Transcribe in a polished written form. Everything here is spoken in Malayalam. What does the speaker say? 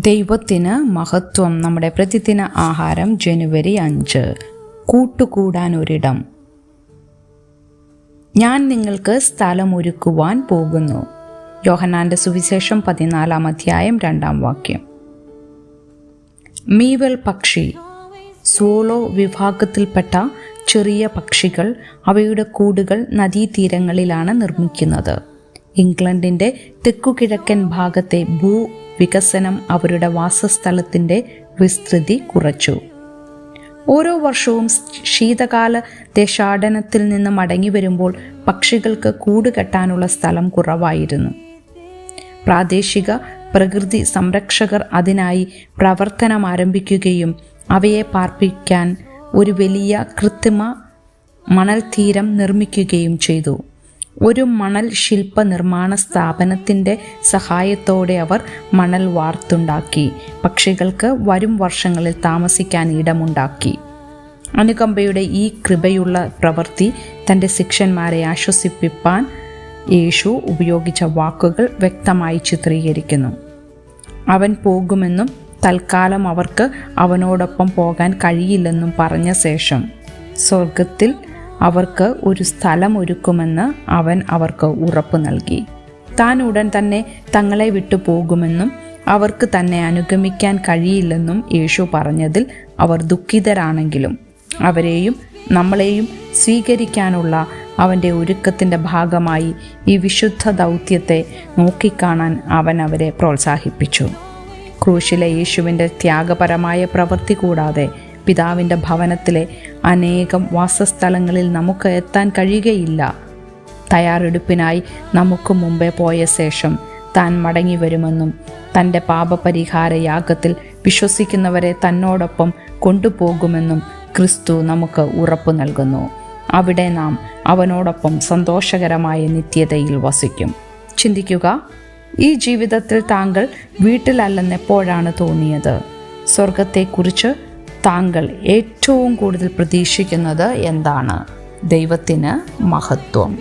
ദൈവത്തിന് മഹത്വം. നമ്മുടെ പ്രതിദിന ആഹാരം ജനുവരി 5. കൂട്ടുകൂടാൻ ഒരിടം. ഞാൻ നിങ്ങൾക്ക് സ്ഥലമൊരുക്കുവാൻ പോകുന്നു. യോഹന്നാന്റെ സുവിശേഷം 14 അധ്യായം 2 വാക്യം. മീവൽ പക്ഷി, സോളോ വിഭാഗത്തിൽപ്പെട്ട ചെറിയ പക്ഷികൾ അവയുടെ കൂടുകൾ നദീതീരങ്ങളിലാണ് നിർമ്മിക്കുന്നത്. ഇംഗ്ലണ്ടിൻ്റെ തെക്കുകിഴക്കൻ ഭാഗത്തെ ഭൂവികസനം അവരുടെ വാസസ്ഥലത്തിൻ്റെ വിസ്തൃതി കുറച്ചു. ഓരോ വർഷവും ശീതകാല ദേശാടനത്തിൽ നിന്ന് മടങ്ങി വരുമ്പോൾ പക്ഷികൾക്ക് കൂട് കെട്ടാനുള്ള സ്ഥലം കുറവായിരുന്നു. പ്രാദേശിക പ്രകൃതി സംരക്ഷകർ അതിനായി പ്രവർത്തനം ആരംഭിക്കുകയും അവയെ പാർപ്പിക്കാൻ ഒരു വലിയ കൃത്രിമ മണൽത്തീരം നിർമ്മിക്കുകയും ചെയ്തു. ഒരു മണൽ ശില്പ നിർമ്മാണ സ്ഥാപനത്തിൻ്റെ സഹായത്തോടെ അവർ മണൽ വാർത്തുണ്ടാക്കി പക്ഷികൾക്ക് വരും വർഷങ്ങളിൽ താമസിക്കാൻ ഇടമുണ്ടാക്കി. അനുകമ്പയുടെ ഈ കൃപയുള്ള പ്രവൃത്തി തൻ്റെ ശിഷ്യന്മാരെ ആശ്വസിപ്പിക്കാൻ യേശു ഉപയോഗിച്ച വാക്കുകൾ വ്യക്തമായി ചിത്രീകരിക്കുന്നു. അവൻ പോകുമെന്നും തൽക്കാലം അവർക്ക് അവനോടൊപ്പം പോകാൻ കഴിയില്ലെന്നും പറഞ്ഞ ശേഷം സ്വർഗത്തിൽ അവർക്ക് ഒരു സ്ഥലം ഒരുക്കുമെന്ന് അവൻ അവർക്ക് ഉറപ്പ് നൽകി. താൻ ഉടൻ തന്നെ തങ്ങളെ വിട്ടു പോകുമെന്നും അവർക്ക് തന്നെ അനുഗമിക്കാൻ കഴിയില്ലെന്നും യേശു പറഞ്ഞതിൽ അവർ ദുഃഖിതരാണെങ്കിലും അവരെയും നമ്മളെയും സ്വീകരിക്കാനുള്ള അവൻ്റെ ഒരുക്കത്തിൻ്റെ ഭാഗമായി ഈ വിശുദ്ധ ദൗത്യത്തെ നോക്കിക്കാണാൻ അവൻ അവരെ പ്രോത്സാഹിപ്പിച്ചു. ക്രൂശിലെ യേശുവിൻ്റെ ത്യാഗപരമായ പ്രവൃത്തി കൂടാതെ പിതാവിൻ്റെ ഭവനത്തിലെ അനേകം വാസസ്ഥലങ്ങളിൽ നമുക്ക് എത്താൻ കഴിയുകയില്ല. തയ്യാറെടുപ്പിനായി നമുക്ക് മുമ്പേ പോയ ശേഷം താൻ മടങ്ങി വരുമെന്നും തൻ്റെ പാപപരിഹാര യാഗത്തിൽ വിശ്വസിക്കുന്നവരെ തന്നോടൊപ്പം കൊണ്ടുപോകുമെന്നും ക്രിസ്തു നമുക്ക് ഉറപ്പു നൽകുന്നു. അവിടെ നാം അവനോടൊപ്പം സന്തോഷകരമായ നിത്യതയിൽ വസിക്കും. ചിന്തിക്കുക, ഈ ജീവിതത്തിൽ താങ്കൾ വീട്ടിലല്ലെന്നെപ്പോഴാണ് തോന്നിയത്? സ്വർഗത്തെക്കുറിച്ച് താങ്കൾ ഏറ്റവും കൂടുതൽ പ്രതീക്ഷിക്കുന്നത് എന്താണ്? ദൈവത്തിന് മഹത്വം.